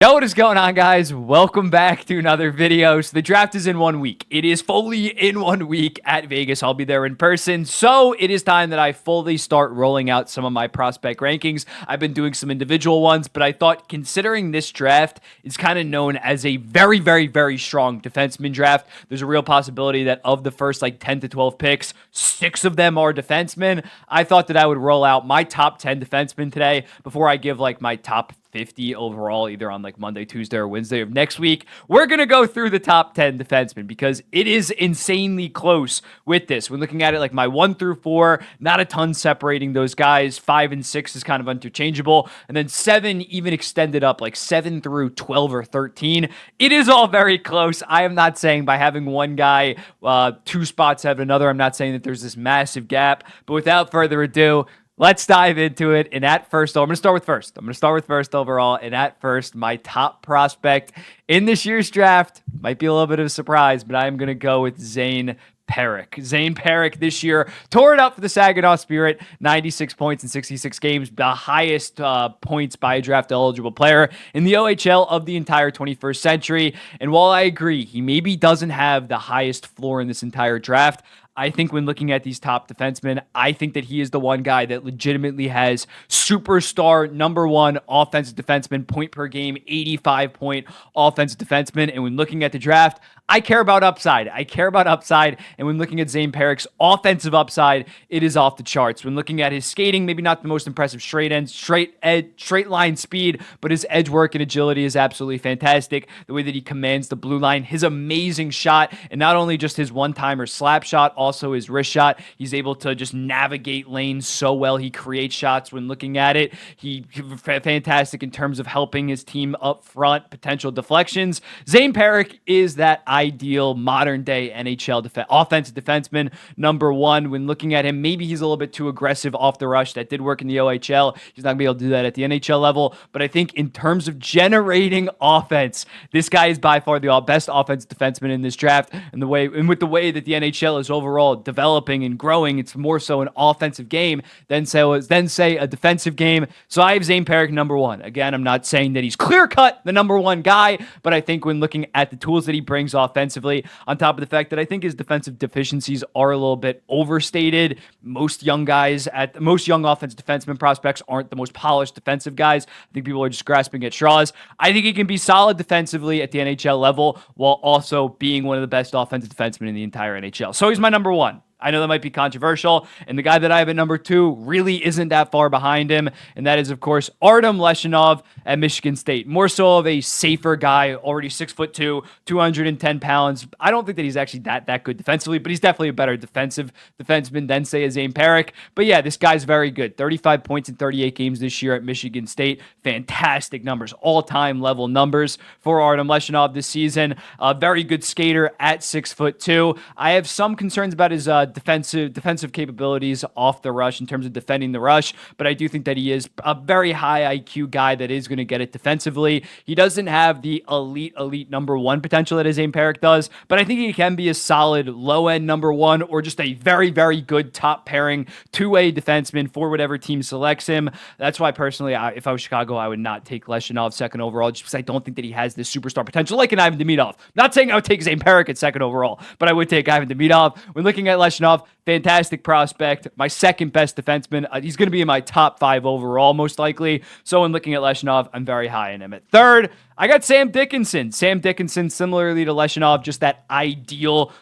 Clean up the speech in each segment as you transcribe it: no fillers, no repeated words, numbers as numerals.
Yo, what is going on, guys? Welcome back to another video. So the draft is in 1 week. It is fully in 1 week at Vegas. I'll be there in person. So it is time that I fully start rolling out some of my prospect rankings. I've been doing some individual ones, but I thought considering this draft is kind of known as a very strong defenseman draft, there's a real possibility that of the first 10 to 12 picks, 6 of them are defensemen. I thought that I would roll out my top 10 defensemen today before I give my top 50 overall, either on Monday, Tuesday, or Wednesday of next week. We're going to go through the top 10 defensemen because it is insanely close with this. When looking at it, my 1 through 4, not a ton separating those guys. 5 and 6 is kind of interchangeable. And then 7 even extended up, 7 through 12 or 13. It is all very close. I am not saying by having one guy 2 spots ahead of another, I'm not saying that there's this massive gap. But without further ado, let's dive into it. And at first, I'm going to start with first. I'm going to start with first overall. And at first, my top prospect in this year's draft might be a little bit of a surprise, but I'm going to go with Zayn Perri. Zayn Perri this year tore it up for the Saginaw Spirit, 96 points in 66 games, the highest points by a draft-eligible player in the OHL of the entire 21st century. And while I agree, he maybe doesn't have the highest floor in this entire draft, I think when looking at these top defensemen, I think that he is the one guy that legitimately has superstar number 1 offensive defenseman, point per game, 85-point offensive defenseman. And when looking at the draft, I care about upside. And when looking at Zayn Perri's offensive upside, it is off the charts. When looking at his skating, maybe not the most impressive straight line speed, but his edge work and agility is absolutely fantastic. The way that he commands the blue line, his amazing shot, and not only just his one-timer slap shot, also his wrist shot. He's able to just navigate lanes so well. He creates shots when looking at it. He's fantastic in terms of helping his team up front, potential deflections. Zayn Perri is that ideal modern-day NHL offensive defenseman, number 1. When looking at him, maybe he's a little bit too aggressive off the rush. That did work in the OHL. He's not going to be able to do that at the NHL level. But I think in terms of generating offense, this guy is by far the best offensive defenseman in this draft. And with the way that the NHL is overall developing and growing, it's more so an offensive game than say a defensive game. So I have Zayn Perri number 1. Again, I'm not saying that he's clear-cut the number 1 guy, but I think when looking at the tools that he brings offensively, on top of the fact that I think his defensive deficiencies are a little bit overstated. Most young offensive defenseman prospects aren't the most polished defensive guys. I think people are just grasping at straws. I think he can be solid defensively at the NHL level while also being one of the best offensive defensemen in the entire NHL. So he's my number 1. I know that might be controversial, and the guy that I have at number 2 really isn't that far behind him, and that is, of course, Aram Lesov at Michigan State. More so of a safer guy, already 6'2", 210 pounds. I don't think that he's actually that good defensively, but he's definitely a better defenseman than, say, a Zayn Perri. But yeah, this guy's very good. 35 points in 38 games this year at Michigan State. Fantastic numbers, all-time level numbers for Aram Lesov this season. A very good skater at 6'2". I have some concerns about his defensive capabilities off the rush in terms of defending the rush, but I do think that he is a very high IQ guy that is going to get it defensively. He doesn't have the elite number 1 potential that Zayn Perri does, but I think he can be a solid low-end number 1 or just a very good top pairing two-way defenseman for whatever team selects him. That's why personally, if I was Chicago, I would not take Leshinov second overall, just because I don't think that he has this superstar potential like an Ivan Demidov. Not saying I would take Zayn Perri at second overall, but I would take Ivan Demidov. When looking at Leshinov, fantastic prospect, my second best defenseman. He's going to be in my top 5 overall, most likely. So when looking at Leshinov, I'm very high in him. At third, I got Sam Dickinson. Sam Dickinson, similarly to Leshinov, just that ideal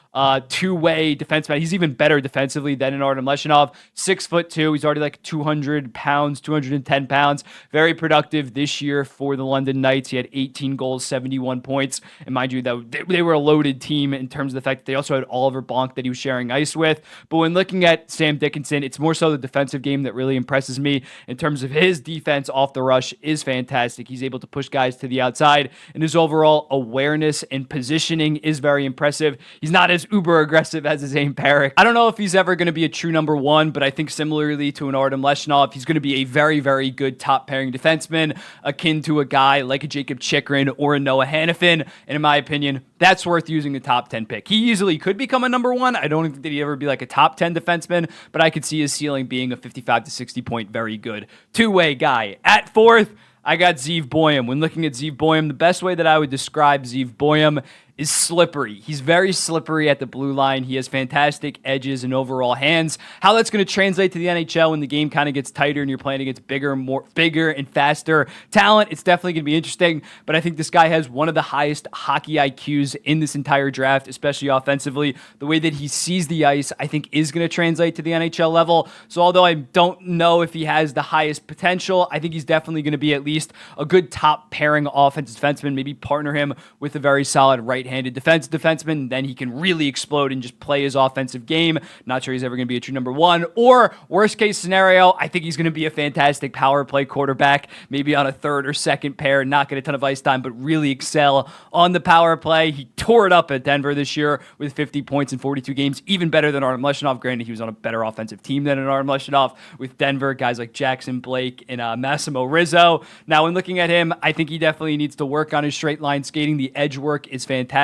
two-way defenseman. He's even better defensively than an Aram Lesov. 6'2". He's already 200 pounds, 210 pounds. Very productive this year for the London Knights. He had 18 goals, 71 points. And mind you, they were a loaded team in terms of the fact that they also had Oliver Bonk that he was sharing ice with. But when looking at Sam Dickinson, it's more so the defensive game that really impresses me in terms of his defense off the rush is fantastic. He's able to push guys to the outside, and his overall awareness and positioning is very impressive. He's not as uber aggressive as Zayn Perri. I don't know if he's ever going to be a true number 1, but I think similarly to an Aram Lesov, he's going to be a very good top pairing defenseman, akin to a guy like a Jacob Chikrin or a Noah Hannafin. And in my opinion, that's worth using a top 10 pick. He easily could become a number 1. I don't think that he'd ever be a top 10 defenseman, but I could see his ceiling being a 55 to 60 point, very good two-way guy. At fourth, I got Zack Boam. When looking at Zack Boam, the best way that I would describe Zack Boam is slippery. He's very slippery at the blue line. He has fantastic edges and overall hands. How that's going to translate to the NHL when the game kind of gets tighter and you're playing against bigger and faster talent, it's definitely going to be interesting. But I think this guy has one of the highest hockey IQs in this entire draft, especially offensively. The way that he sees the ice, I think, is going to translate to the NHL level. So although I don't know if he has the highest potential, I think he's definitely going to be at least a good top pairing offensive defenseman. Maybe partner him with a very solid right-handed defenseman, then he can really explode and just play his offensive game. Not sure he's ever going to be a true number one. Or worst case scenario, I think he's going to be a fantastic power play quarterback, maybe on a third or second pair, not get a ton of ice time, but really excel on the power play. He tore it up at Denver this year with 50 points in 42 games, even better than Aram Lesov. Granted, he was on a better offensive team than Aram Lesov with Denver, guys like Jackson Blake and Massimo Rizzo. Now, when looking at him, I think he definitely needs to work on his straight line skating. The edge work is fantastic,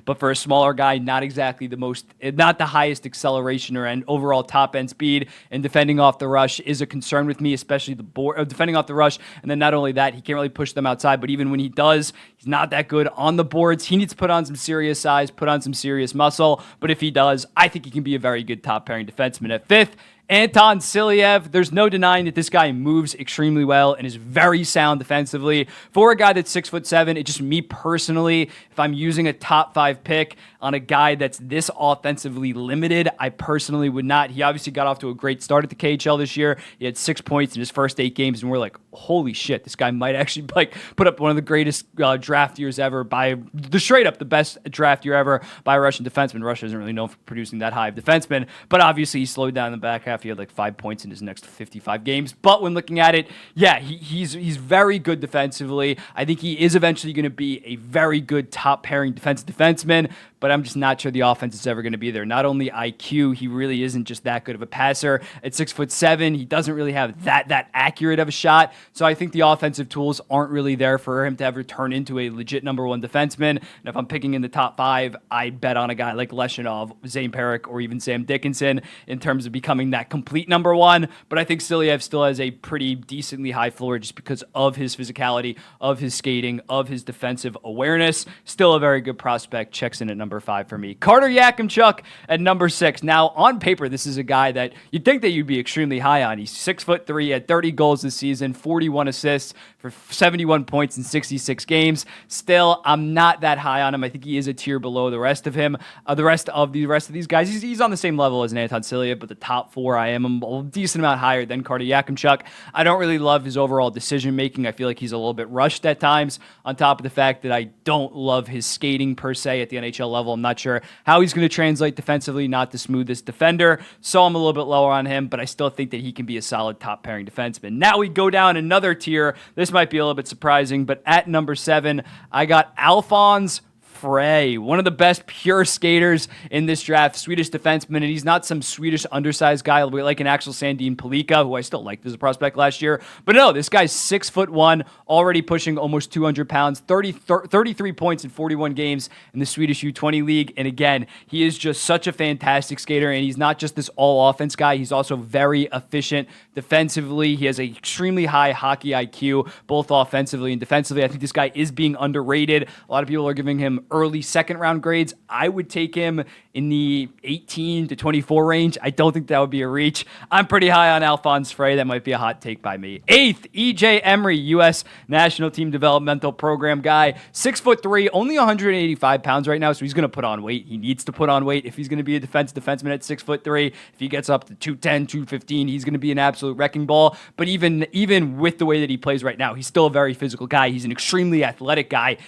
but for a smaller guy, not the highest acceleration or overall top end speed. And defending off the rush is a concern with me, especially defending off the rush. And then not only that, he can't really push them outside, but even when he does, he's not that good on the boards. He needs to put on some serious size, put on some serious muscle. But if he does, I think he can be a very good top pairing defenseman. At fifth, Anton Slepyshev. There's no denying that this guy moves extremely well and is very sound defensively. For a guy that's 6'7", it's just me personally, if I'm using a top 5 pick on a guy that's this offensively limited, I personally would not. He obviously got off to a great start at the KHL this year. He had 6 points in his first 8 games, and we're like, holy shit, this guy might actually put up one of the greatest draft years ever by the best draft year ever by a Russian defenseman. Russia isn't really known for producing that high of defensemen, but obviously he slowed down in the back half. He had 5 points in his next 55 games. But when looking at it, yeah, he's very good defensively. I think he is eventually going to be a very good top pairing defenseman, but I'm just not sure the offense is ever going to be there. Not only IQ, he really isn't just that good of a passer. At 6'7", he doesn't really have that accurate of a shot. So I think the offensive tools aren't really there for him to ever turn into a legit number one defenseman. And if I'm picking in the top 5, I bet on a guy like Leshinov, Zayn Perri, or even Sam Dickinson in terms of becoming that complete number one. But I think Slepyshev still has a pretty decently high floor just because of his physicality, of his skating, of his defensive awareness. Still a very good prospect. Checks in at number 5 for me. Carter Kiimchuk at number 6. Now, on paper, this is a guy that you'd think that you'd be extremely high on. He's 6'3", had 30 goals this season, 41 assists for 71 points in 66 games. Still, I'm not that high on him. I think he is a tier below the rest of him. The rest of these guys, he's on the same level as an Anton Slepyshev, but the top 4, I am a decent amount higher than Carter Kiimchuk. I don't really love his overall decision making. I feel like he's a little bit rushed at times, on top of the fact that I don't love his skating per se at the NHL level. I'm not sure how he's going to translate defensively, not the smoothest defender, so I'm a little bit lower on him, but I still think that he can be a solid top pairing defenseman. Now we go down another tier. This might be a little bit surprising, but at number 7, I got Alen Frey, one of the best pure skaters in this draft, Swedish defenseman, and he's not some Swedish undersized guy like an Axel Sandin Pellikka, who I still liked as a prospect last year. But no, this guy's 6'1", already pushing almost 200 pounds, 33 points in 41 games in the Swedish U20 league. And again, he is just such a fantastic skater, and he's not just this all-offense guy. He's also very efficient defensively. He has an extremely high hockey IQ, both offensively and defensively. I think this guy is being underrated. A lot of people are giving him early second-round grades. I would take him in the 18 to 24 range. I don't think that would be a reach. I'm pretty high on Alen Frey. That might be a hot take by me. 8th, EJ Emery, U.S. National Team Developmental Program guy. 6'3", only 185 pounds right now, so he's going to put on weight. He needs to put on weight if he's going to be a defenseman at 6'3". If he gets up to 210, 215, he's going to be an absolute wrecking ball. But even with the way that he plays right now, he's still a very physical guy. He's an extremely athletic guy.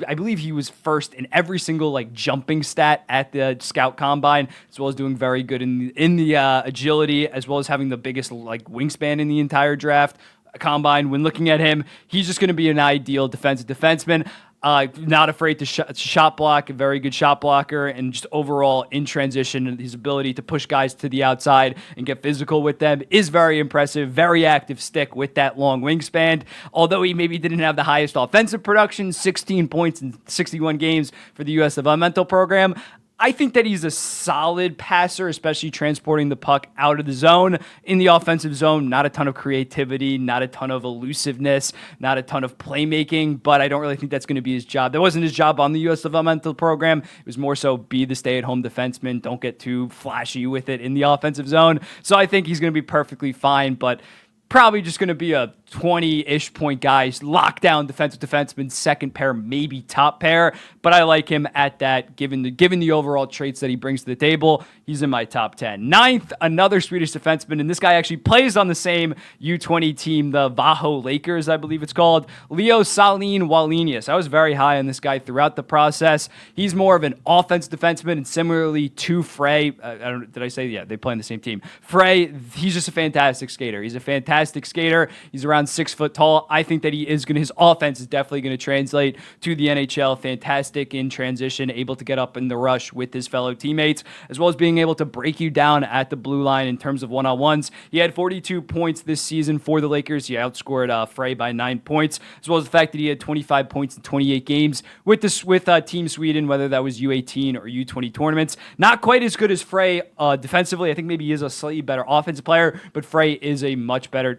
I believe he was first in every single jumping stat at the scout combine, as well as doing very good in the agility, as well as having the biggest wingspan in the entire draft combine. When looking at him, he's just going to be an ideal defensive defenseman. Not afraid to shot block, a very good shot blocker, and just overall in transition, his ability to push guys to the outside and get physical with them is very impressive. Very active stick with that long wingspan. Although he maybe didn't have the highest offensive production, 16 points in 61 games for the U.S. developmental program, I think that he's a solid passer, especially transporting the puck out of the zone. In the offensive zone, not a ton of creativity, not a ton of elusiveness, not a ton of playmaking, but I don't really think that's going to be his job. That wasn't his job on the U.S. developmental program. It was more so be the stay-at-home defenseman. Don't get too flashy with it in the offensive zone. So I think he's going to be perfectly fine, but probably just going to be a 20-ish point guy, lockdown defenseman, second pair, maybe top pair. But I like him at that, given the overall traits that he brings to the table. He's in my top 10. Ninth, another Swedish defenseman, and this guy actually plays on the same U20 team, the Vaho Lakers, I believe it's called. Leo Salen Wallenius. I was very high on this guy throughout the process. He's more of an offense defenseman, and similarly to Frey, did I say? Yeah, they play on the same team. Frey, he's just a fantastic skater. He's a fantastic skater. He's around 6 foot tall. I think that his offense is definitely going to translate to the NHL. Fantastic in transition, able to get up in the rush with his fellow teammates, as well as being able to break you down at the blue line in terms of one-on-ones. He had 42 points this season for the Lakers. He outscored Frey by 9 points, as well as the fact that he had 25 points in 28 games with Team Sweden, whether that was U18 or U20 tournaments. Not quite as good as Frey defensively. I think maybe he is a slightly better offensive player, but Frey is a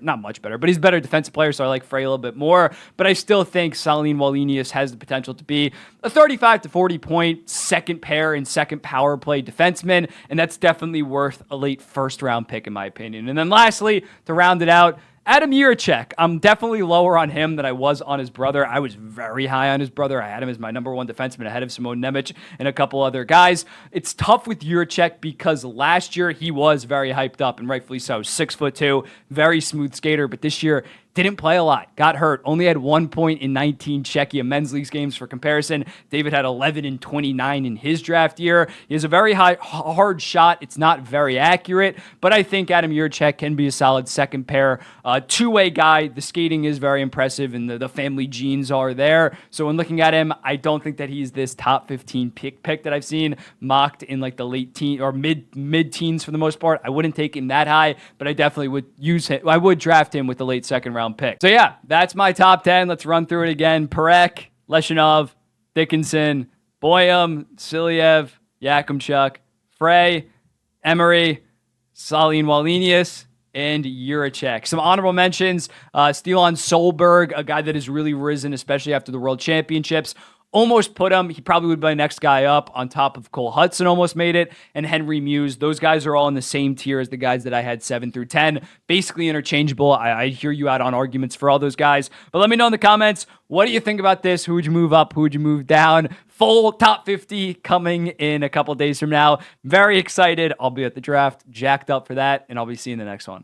not much better, but he's a better defensive player, so I like Frey a little bit more. But I still think Salen Wallenius has the potential to be a 35 to 40 point second pair and second power play defenseman, and that's definitely worth a late first round pick in my opinion. And then lastly, to round it out, Adam Jiricek. I'm definitely lower on him than I was on his brother. I was very high on his brother. I had him as my number one defenseman ahead of Simon Nemec and a couple other guys. It's tough with Jiricek because last year he was very hyped up, and rightfully so. 6'2", very smooth skater, but this year didn't play a lot, got hurt, only had 1 point in 19 Czechia men's leagues games. For comparison, David had 11 and 29 in his draft year. He has a very hard shot. It's not very accurate, but I think Adam Jiricek can be a solid second pair, two-way guy. The skating is very impressive, and the family genes are there. So when looking at him, I don't think that he's this top 15 pick that I've seen mocked in like the late teen or mid-teens for the most part. I wouldn't take him that high, but I definitely would use him. I would draft him with the late second round pick. So yeah, that's my top 10. Let's run through it again. Perek, Leshinov, Dickinson, Boam, Silyev, Kiimchuk, Frey, Emery, Salen Wallenius, and Jiricek. Some honorable mentions, Stelon Solberg, a guy that has really risen, especially after the World Championships. Almost put him. He probably would be my next guy up, on top of Cole Hudson, almost made it, and Henry Muse. Those guys are all in the same tier as the guys that I had 7 through 10. Basically interchangeable. I hear you out on arguments for all those guys. But let me know in the comments, what do you think about this? Who would you move up? Who would you move down? Full top 50 coming in a couple days from now. Very excited. I'll be at the draft, jacked up for that, and I'll be seeing the next one.